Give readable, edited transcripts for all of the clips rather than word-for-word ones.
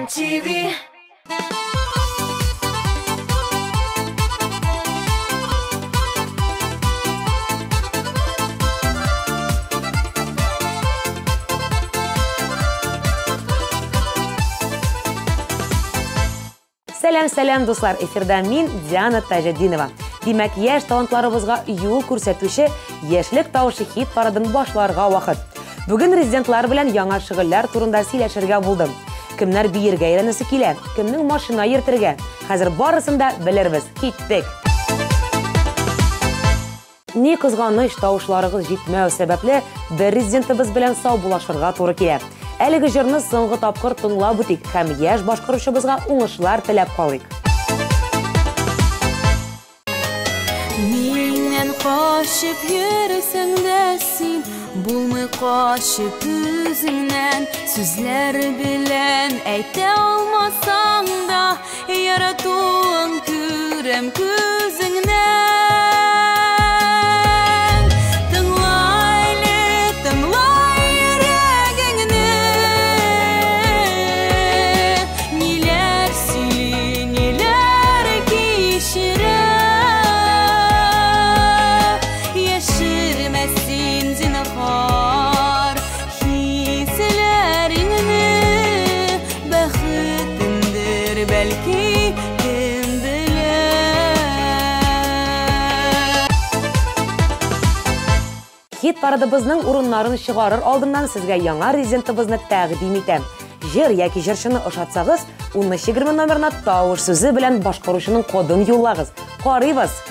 MTV. Сәлем дуслар, эфирда мин Диана Тажетдинова. Димәк, яшь талантларыбызга юл күрсәтүче яшьлек тавышы хит парадын башларга вакыт. Бүген резидентлар белән яңа шөгыльләр турында сөйләшергә булдым. Кемнәр биергә өйрәнәсе килә, кемнең машина йөртергә. Хәзер барысын да белербез. Киттек. Ни кызганыч, тавышларыгыз җитмәү сәбәпле бер резидентыбыз белән сау булашырга туры килә. Әлеге җырны соңгы тапкыр тыңлап үтик һәм яшь башкаручыбызга уңышлар теләп калыйк. Миннән качып йөрсәң дә син, булмый качып үзеңнән. Сүзләр белән әйтә алмасаң да, яратуың күрәм күзеңнән. Хит парадыбызның урыннарын чыгарыр алдыннан сезгә яңа резидентыбызны тәкъдим итәм. Җыр яки җырчыны ошатсагыз, 10-20 номерына тавыш сүзе белән башкаручының кодын юллагыз. Карыйбыз.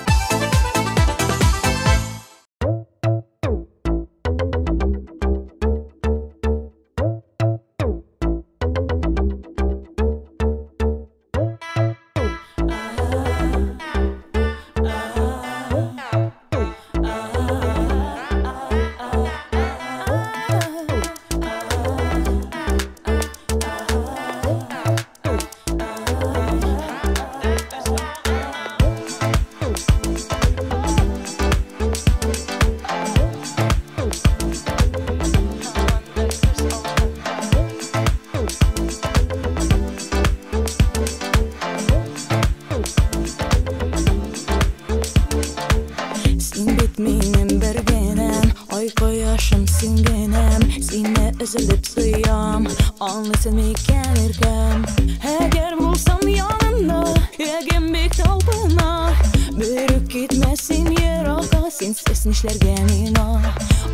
Üzülüp suyam, anlısın miken irkem. Eğer bulsam yanında, yegem bek talpına. Bürük gitmesin yer aka, sensiz nişlerge mina.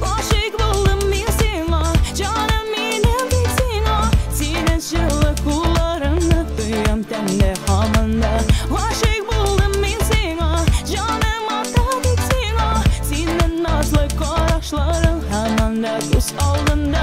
Aşık buldum min sana, canım minem tek sana. Senin şırlı kullarını duyam temde hamında. Aşık buldum min sana, canım ata tek sana. Senin nazlı karaşların hamında kus aldında.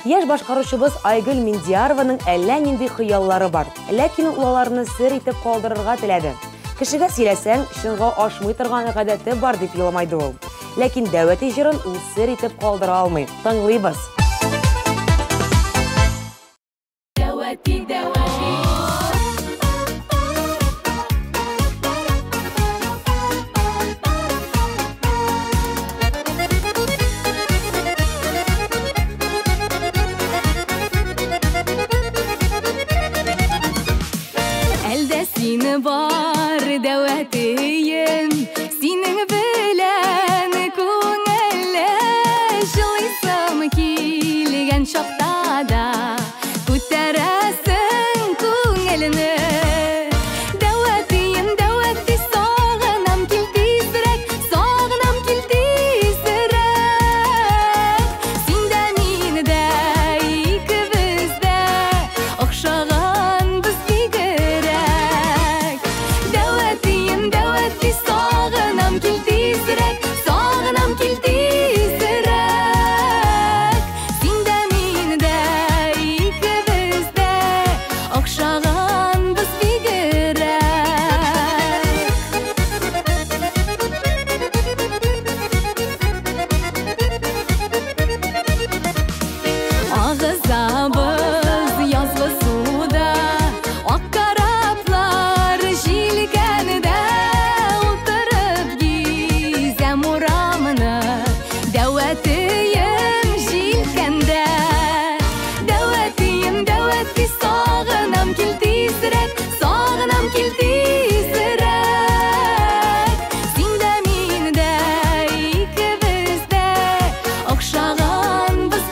Яшь башкаручыбыз Айгөл Миндиярованың әллә нинди хыяллары бар. Ләкин ул аларны сер итеп калдырырга теләде. Кешегә сөйләсәң, шуңга ашмый торган гадәте бар дип елмайды ул. Ләкин дәвәти җырын ул сер итеп калдыра алмый. Тыңлыйбыз. دواتي دواتي Seni var devatiyim Senin bilen ko'ngille Jilysam kelgan chaqda da Ko'tarasin ko'ngilni Devatiyim devati sog'inam kel tezroq Sog'inam kel tezroq Senda menida ikkimizda o'xshagan bizga دواتي صاغنم كل تزرق صاغنم كل تزرق سندا من دايك بزدا أخشغان بس بقرق ağızabız yazlı suda Akkaraplar jilganda Oturib gizem uramını Devatiyim jilganda Devatiyim devati sog'inam kel tezroq Sog'inam kel tezroq Senda menda ikkimizda o'xshagan biz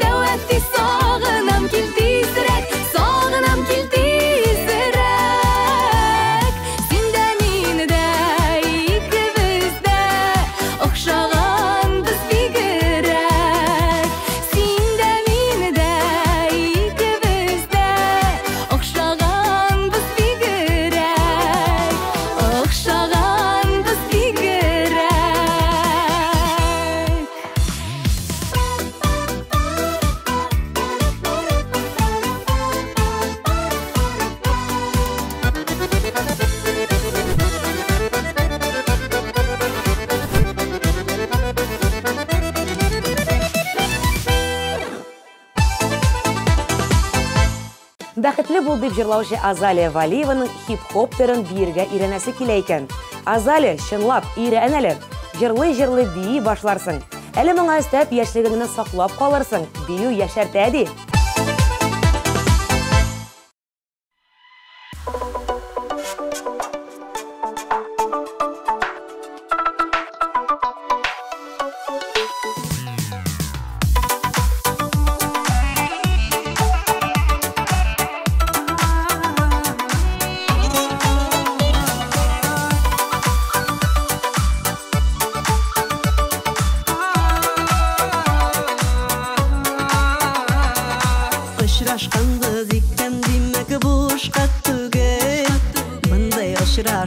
دواتي صاغنم كل تزرق صاغنم كل تزرق سندا مندا ikkimizda o'xshagan biz bigirrak Senda menida ikkimizda o'xshagan biz bigirrak o'xshagan biz bigirrak Бәхетле бул дип җырлаучы Азалия Валиеваның хип-хоптерын биергә иренәсе килә икән. Азалия, чынлап, өйрән әле. Җырлый-җырлый бии башларсың. Әле моңа өстәп яшьлегеңне саклап калырсың. Бию яшәртә ди.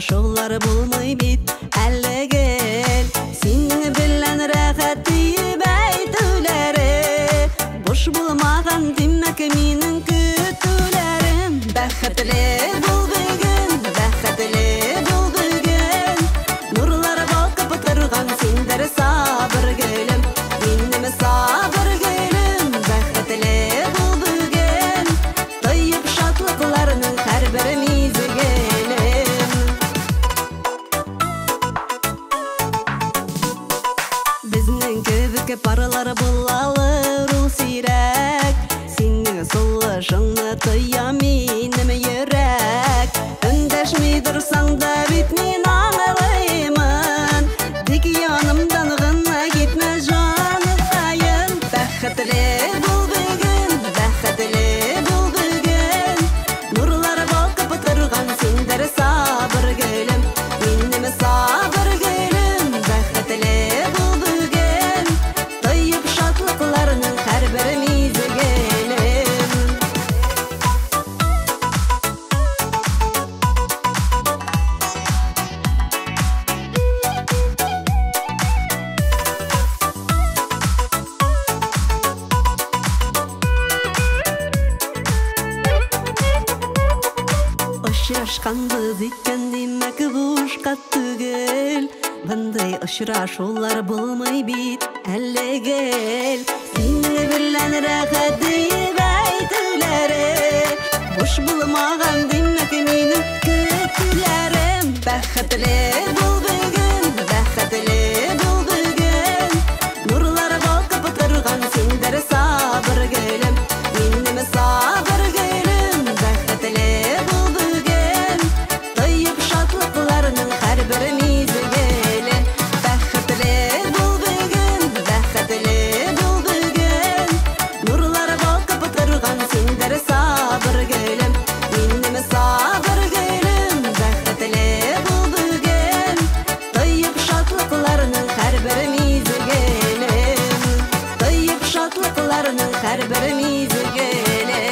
Şovlar bulmay bit әлі gel Сені білән рәхәтті бәйтулері Бош bulmаған демәк менің күтулерім Бәхетле бұл бүгін, бәхетле бұл бүгін Нұрлары балқып тұрған сендер сабыр гүлім Менім сабыр гүлім Бәхетле бұл бүгін Тойып шатлықларының әрбір мезгілі Паралары бұлалыр ұл сирек Сенің сұлышыңны тұя менім ерек Ышқанбыз иккен демек бушқа түгел. Бұндай ұшырашулар болмай бит әлегел. Сені білән рәхәт дейіп әйтулері, бош болмаған демек менің күтулерім. Бәхетлі бұл бүгін, бәхетлі бұл бүгін. Нұрлар балқып тұрған сендер сабыр гүлім, менім сабыр гүлім. Бәхетлі бұл бүгін, тойып шатлықларының әр бір мезгілі. Бәхетлі бұл бүгін, бәхетлі бұл бүгін. Нұрлар балқып тұрған сендер сабыр гүлім, менім сабыр гүлім. Бәхетлі бұл бүгін, тойып шатлықларының әр бір мезгілі. Тойып шатлықларының әр бір мезгілі.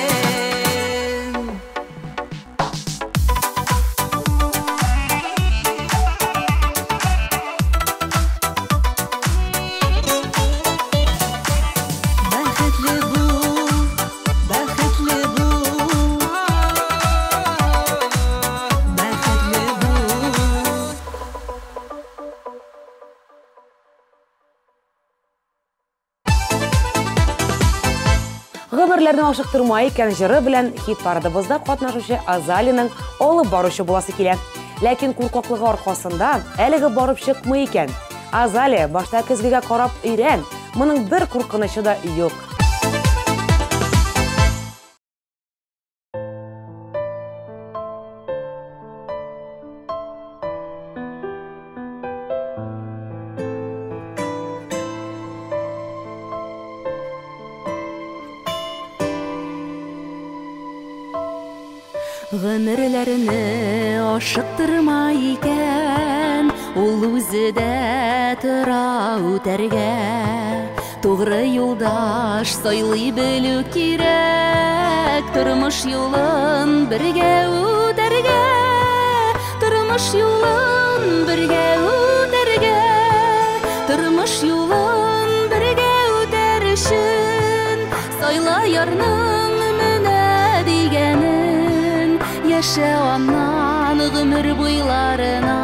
Бәхетлі бұл, бәхетлі бұл, бәхетлі бұл. Гомерләрне ашыктырмай икән җыры белән хит парадыбызда катнашучы Азалиның алып баручы буласы килә. Ләкин куркаклыгы аркасында әлеге барып чыкмый икән. Азали, башта көзгегә карап өйрән, моның бер куркынычы да юк. Гомерләрне ашыктырмай икән, ул үзе дә тора үтәргә. Тугры юлдаш сайлый белү кирәк, тормыш юлын бергә үтәргә. Тормыш юлын бергә үтәргә. Тормыш юлын бергә үтәр өчен, сайла ярның менә дигәнен. Яшә аннан гомер буйларына,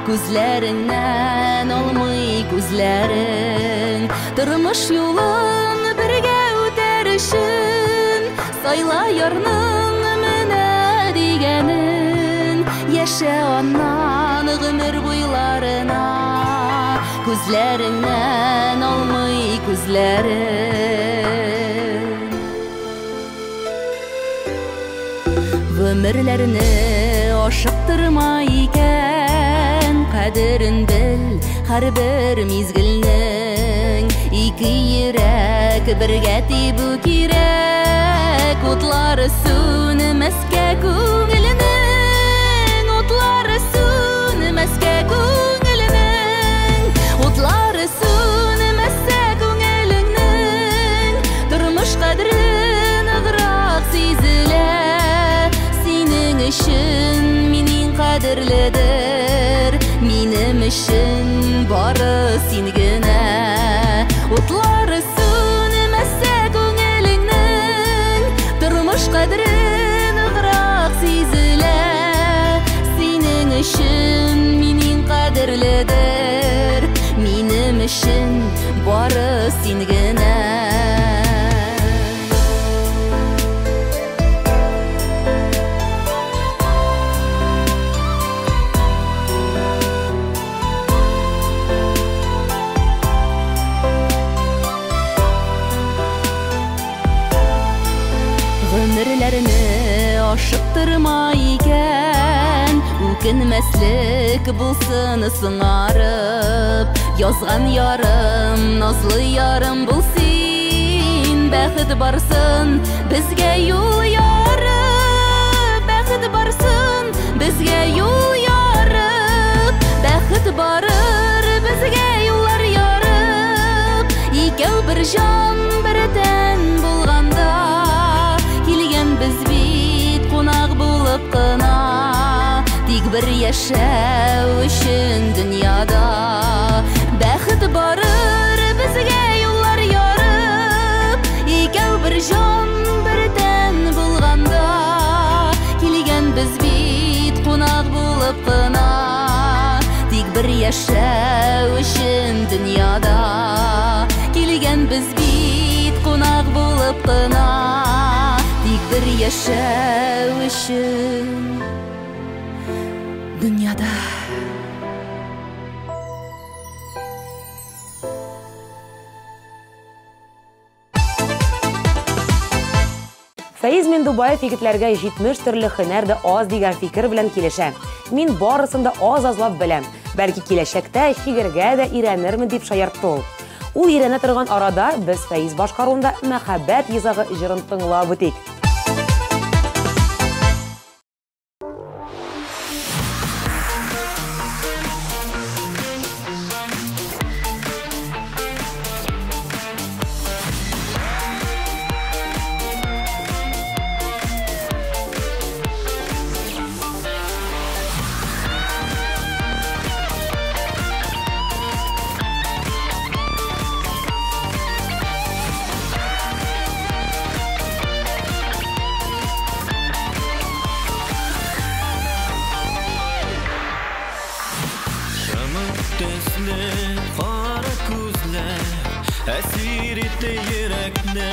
күзләреңнән алмый күзләрең. Тормыш юлын бергә үтәр өчен, сайла ярның менә дигәнен. Яшә аннан гомер буйларына, күзләреңнән алмый күзләрең. Гомерләрне ашыктырмай икән, кадерен бел һәр бер мизгелнең. Ике йөрәк бергә тибү кирәк, утлары сүнмәскә күңеленең. Утлары сүнмәскә күңеленең. Утлары сүнмәскә күңеленең. Тормыш кадерен ныграк сизелә. Өчен минең кадерледер, минем өчен бары син генә. Утлары сүнмәсә күңелеңнең, тормыш кадерен ныграк сизелә. Синең өчен минең кадерледер, минем өчен бары син генә. Гомерләрне ашыктырмай икән, үкенмәслек булсын сыңарып. Язган ярым, назлы ярым булсын, бәхет барсын безгә юл ярып. Бәхет барсын безгә юл ярып. Бәхет барыр безгә юллар ярып. Икәү бер җан бер тән булганда, без бит кунак булып кына, тик бер яшәү өчен дөньяда. Бәхет барыр безгә юллар ярып, икәү бер җан бер тән булганда, килгән без бит bir yaşav üçün dünyada kelgan biz bit qo'noq bo'lib qina dik bir yaşav üçün dünyada. Faiz Mendubayev yigitlarga 70 turli hunarda oz degan fikr bilan kelisha. Men borisini oz-ozlab bilam. Balki kelashakda shigirga da iranirmi deb shayartdi u. U irana turgan arada biz Faiz boshqaruvida muhabbat yizag'i ijrin tinglab o'tik. Qara ko'zlar asir etdi yurakni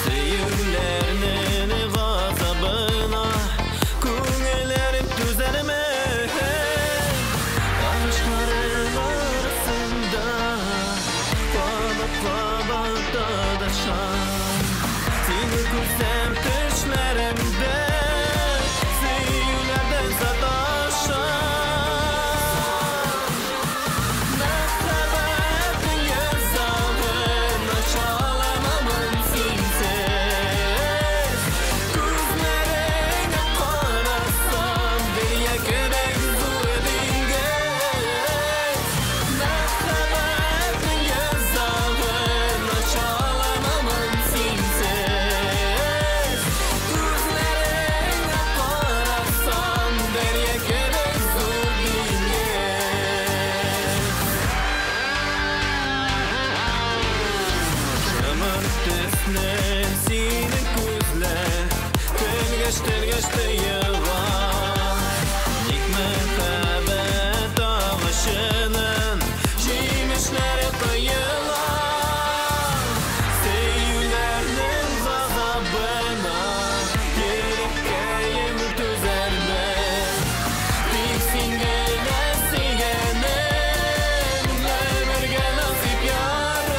sevgilarning g'azabina ko'ngillarib to'zarmi aşkların arasında qanat adasham seni ko'rsam tushlarimda sevgilardan sataşam Seni ko'zlar tergashda yig'ar Nikma muhabbat og'ishinin jimishlari qo'yilar Sevgilarning g'azabina yerakkayim to'zarmi Tek senga nasiganim ularga nasib yorim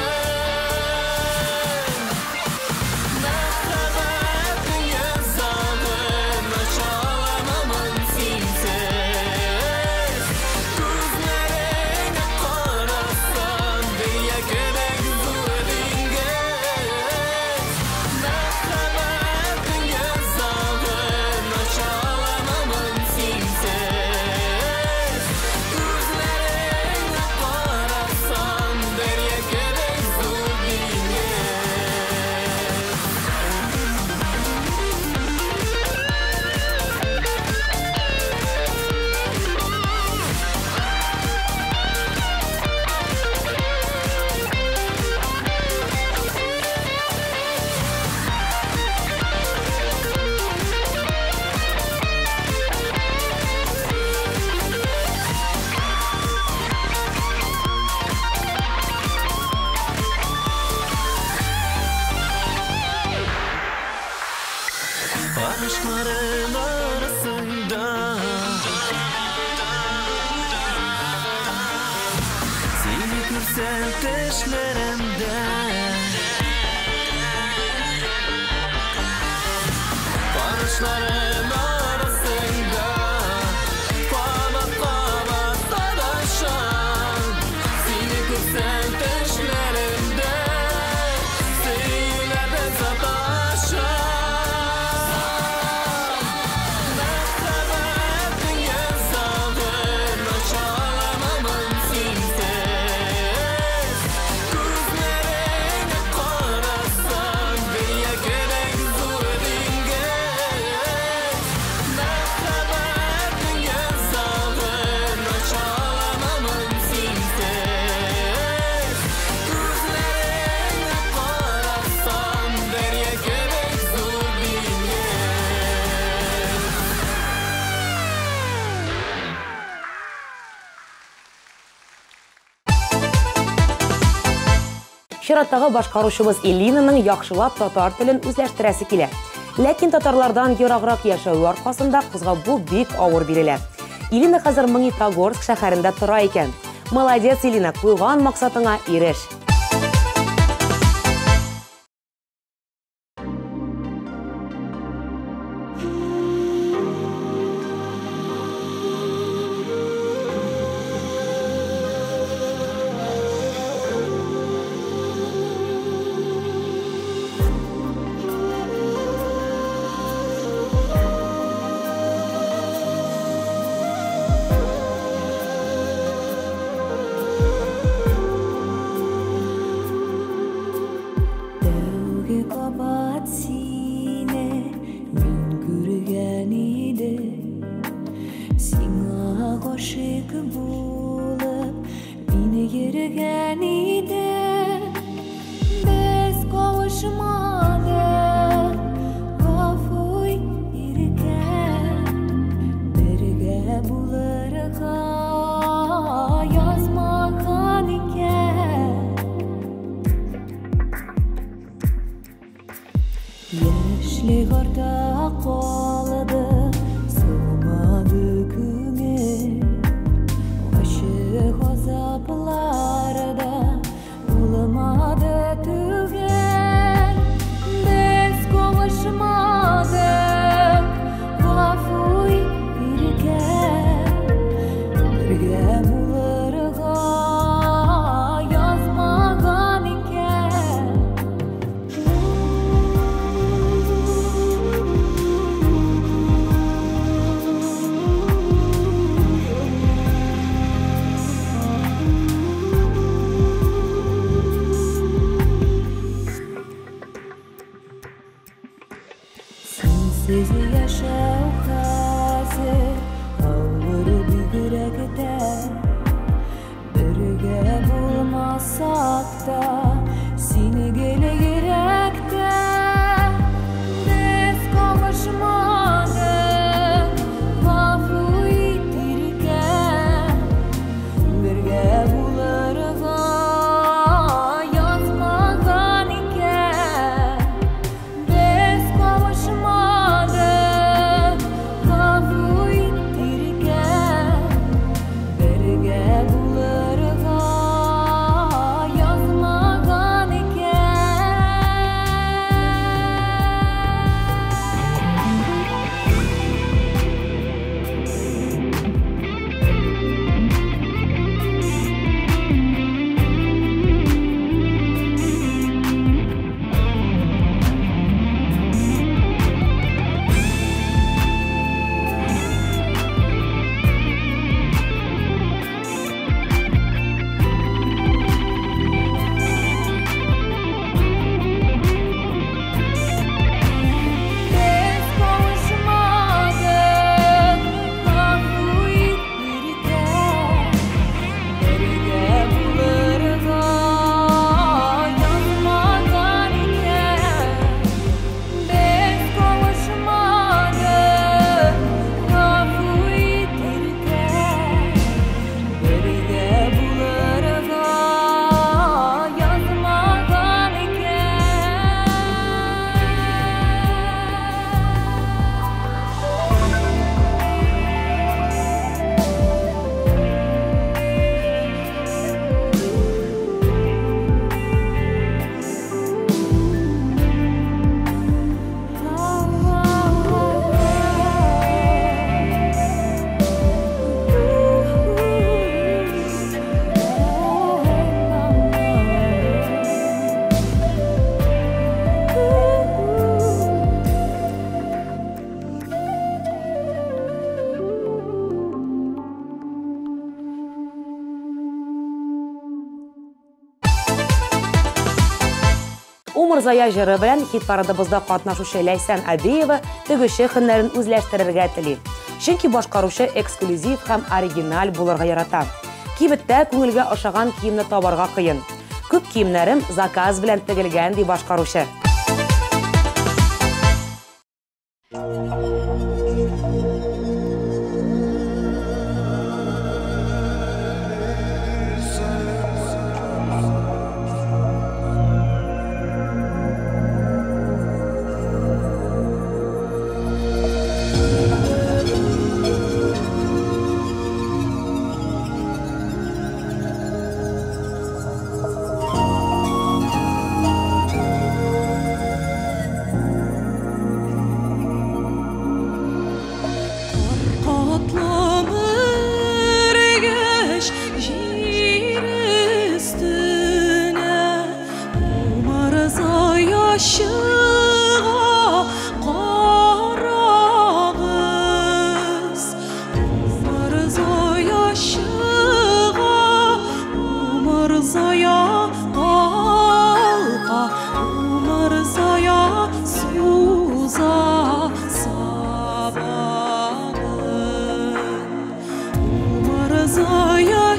Aşkların arasında seni görsem düşlerimde Barışların arasında Qabat sadaşan Seni görsem düşlerimde Sevgilerden sataşan Чираттагы башкаручыбыз Элинаның яхшылап татар телен үзләштерәсе килә. Ләкин татарлардан ераграк яшәү аркасында кызга бу бик авыр бирелә. Элина хәзер Магнитогорск шәһәрендә тора икән. Молодец, Элина, куйган максатыңа иреш. Умырзая җыры белән хит парадыбызда катнашучы Ләйсән Әбиева тегүче хөннәрен үзләштерергә тели. Чөнки башкаручы эксклюзив һәм оригиналь булырга ярата. Кибеттә күңелгә ошаган киемне табарга кыен. Күп киемнәрем заказ белән тегелгән ди башкаручы.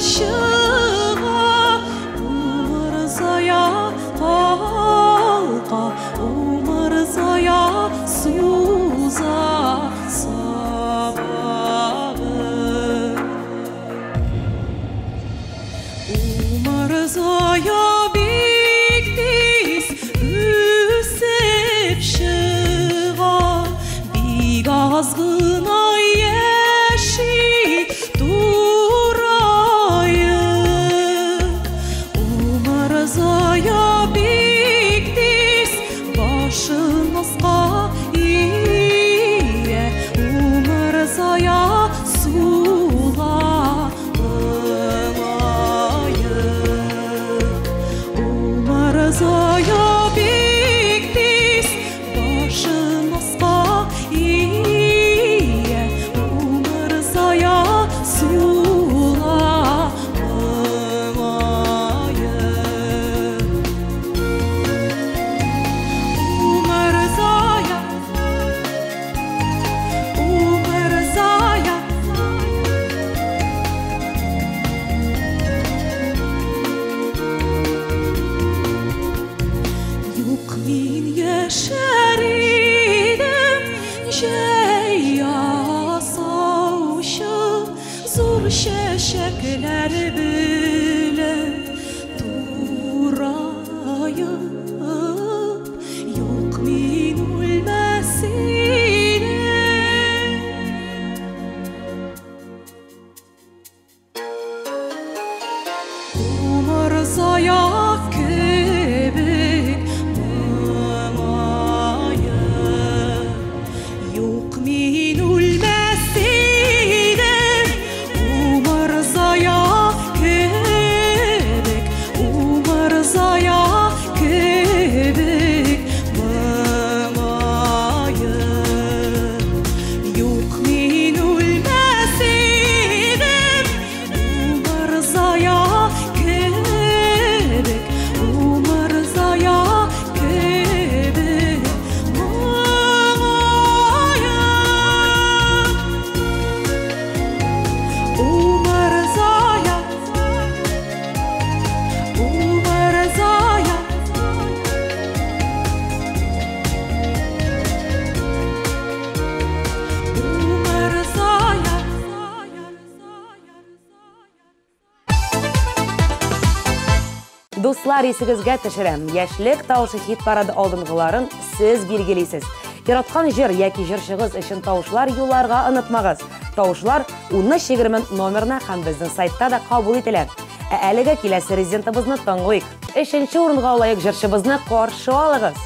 шыға Умыр зая қалқа Умыр зая суза сабағы Умыр зая бектес өсіп шыға Биг азғына еші турайы Умыр зая бектес башын асқа ие Умыр зая сула Умыр зая бектес башын асқа ие Умыр зая сула Умыр зая Юк мин яшәр идем җәй асаучы зур чәчәкләр белән турайып Юк мин үлмәс идем Умыр зая кебек моңайы Юк мин үлмәс идем Умыр зая кебек Умыр зая кебек моңайы Юк мин үлмәс идем Умыр зая кебек Умыр зая кебек моңайы Умыр зая Умыр зая Умыр зая Дуслар, есігізге төшерәм. Яшьлек таушы хит парады алдынгыларын сіз билгелейсіз. Яраткан җыр яки җырчыгыз өчен тавышлар юлларга онытмагыз. Тавышлар 10-20 номерына һәм безнең сайтта да кабул ителә. Әлегә киләсе резидентыбызны тыңлыйк. 3нче урынга лаек җырчыбызны каршы алыгыз.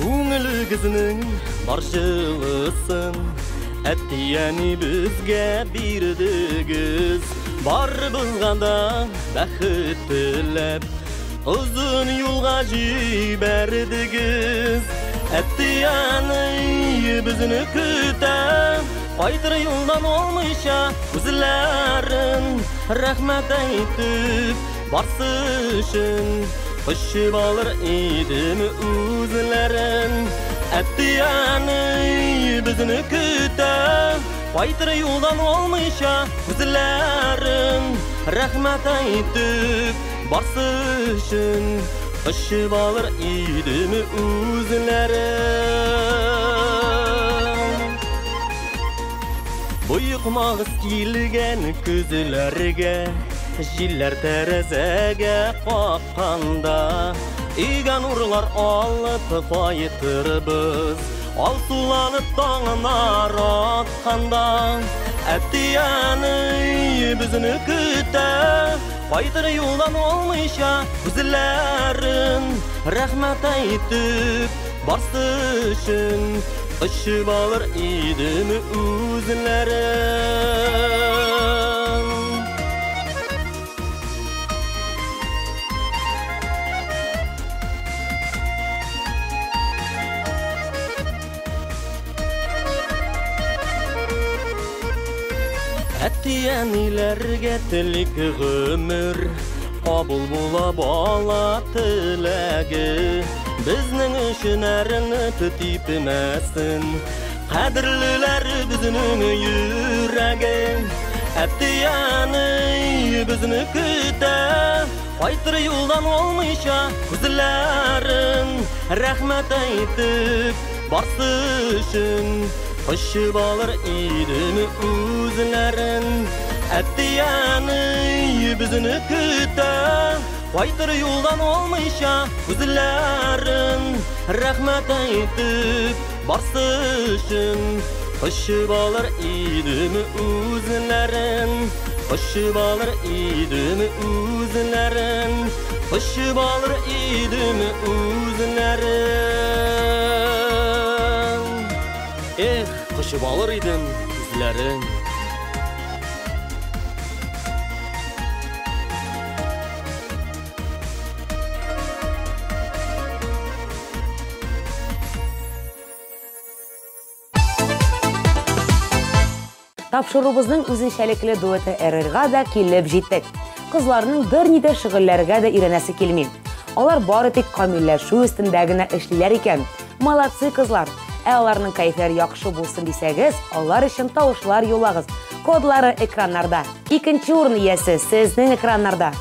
Күңелегезнең барчылысын әттияни безгә бирдегез Барыбызга да бәхет теләп Озын юлга җибәрдегез Әттияни безне көтә Кайтыр юлдан олмыйча үзләрен рәхмәт әйтеп барсы өчен Кышып алыр идем үзләрен Әттияни безне көтә Кайтыр юлдан олмыйча үзләрен рәхмәт әйтеп барсы өчен Кышып алыр идем үзләрен Буйыкмагыз килгән күзләргә Җилләр тәрәзәгә какканда Өйгә нурлар алып кайтырбыз Алсуланып таңнар атканда Әттияни безне көтә Кайтыр юлдан олмыйча үзләрен рәхмәт әйтеп барсы өчен Кышып алыр идем үзләрен Әттияниләргә телик гомер, кабул була бала теләге. Безнең өчен әреңне титмәсен, кадерлеләр безнең йөрәге. Әттияны безне көтә, кайтыр юлдан олмыйча күзләрен. Рәхмәт әйтеп барсы өчен, кочып алыр идем үзләрен. Әттияны безне көтә, кайтыр юлдан олмыйча күзләрен. Рәхмәт әйтеп барсы өчен, кочып алыр идем үзләрен. Кочып алыр идем үзләрен. Кочып алыр идем үзләрен. Кочып алыр идем үзләрен. Тапшырубызның үзенчәлекле дуэты РР-га да килеп җиттек. Кызларның берни дә шөгыльләргә дә иренәсе килми. Алар бары тик камилләшү өстендә генә эшлиләр икән. Молодцы кызлар. Аларның кайфлары яхшы булсын дисәгез, алар өчен тавышлар юлагыз. Кодлары экраннарда. Икенче урын иясе сезнең экраннарда.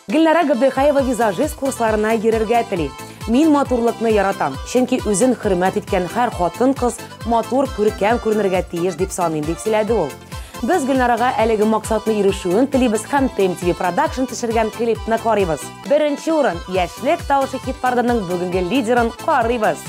Гөлнара Габдыхаева визажист курсларына йөрергә тели. Мин матурлыкны яратам, чөнки үзен хөрмәт иткән һәр хатын-кыз матур күркәм күренергә тиеш дип саныйм, дип сөйләде ул. Biz Gülnaraga әлеге максатны ирешүен телибез һәм TMTV Production төшергән клипны карыйбыз. Беренче урын Яшьлек тавышы хит парадының бүгенге лидерын карыйбыз.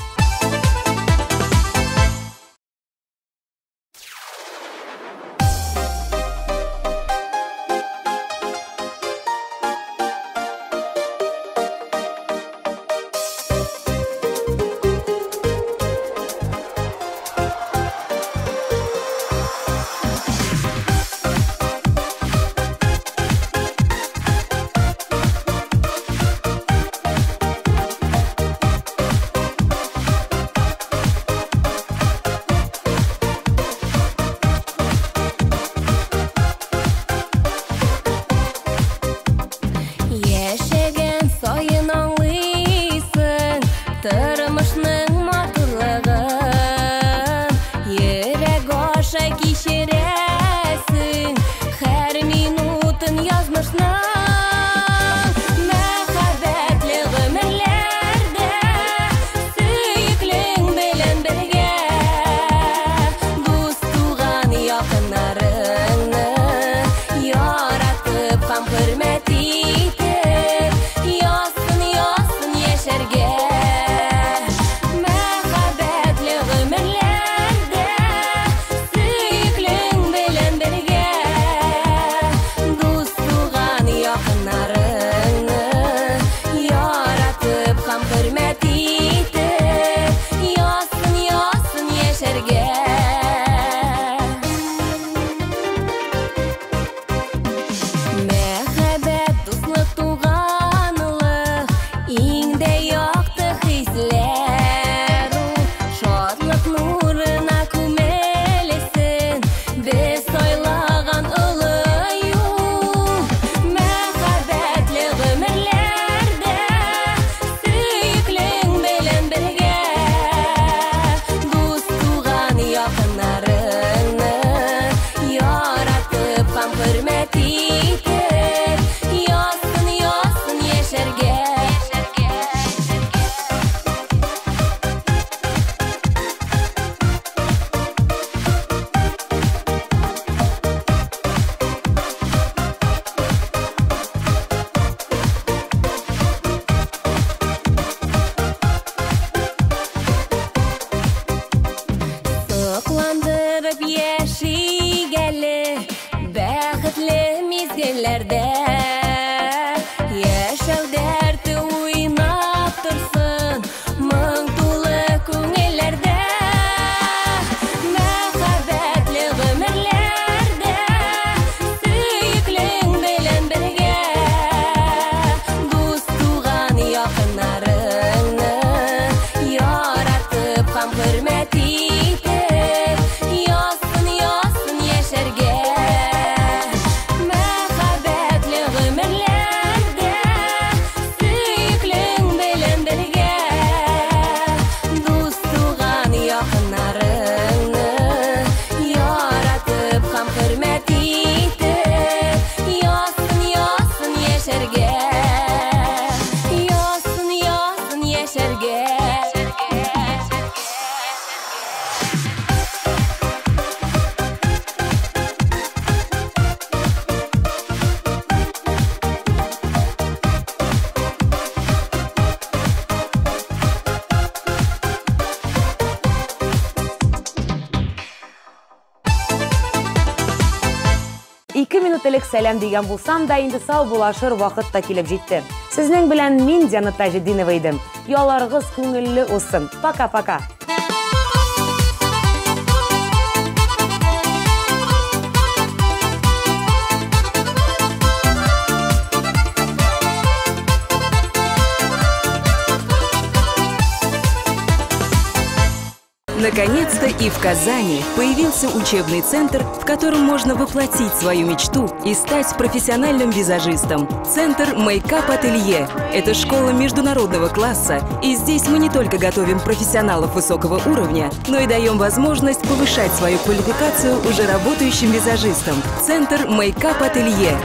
Минутлык сәлам дигән булсам да инде сау булашыр вакыт та килеп җитте. Сезнең белән мин Диана Таҗетдинова идем. Яларыгыз күңелле булсын. Пока-пока. Наконец-то и в Казани появился учебный центр, в котором можно воплотить свою мечту и стать профессиональным визажистом. Центр Makeup Atelier – это школа международного класса, и здесь мы не только готовим профессионалов высокого уровня, но и даем возможность повышать свою квалификацию уже работающим визажистам. Центр Makeup Atelier.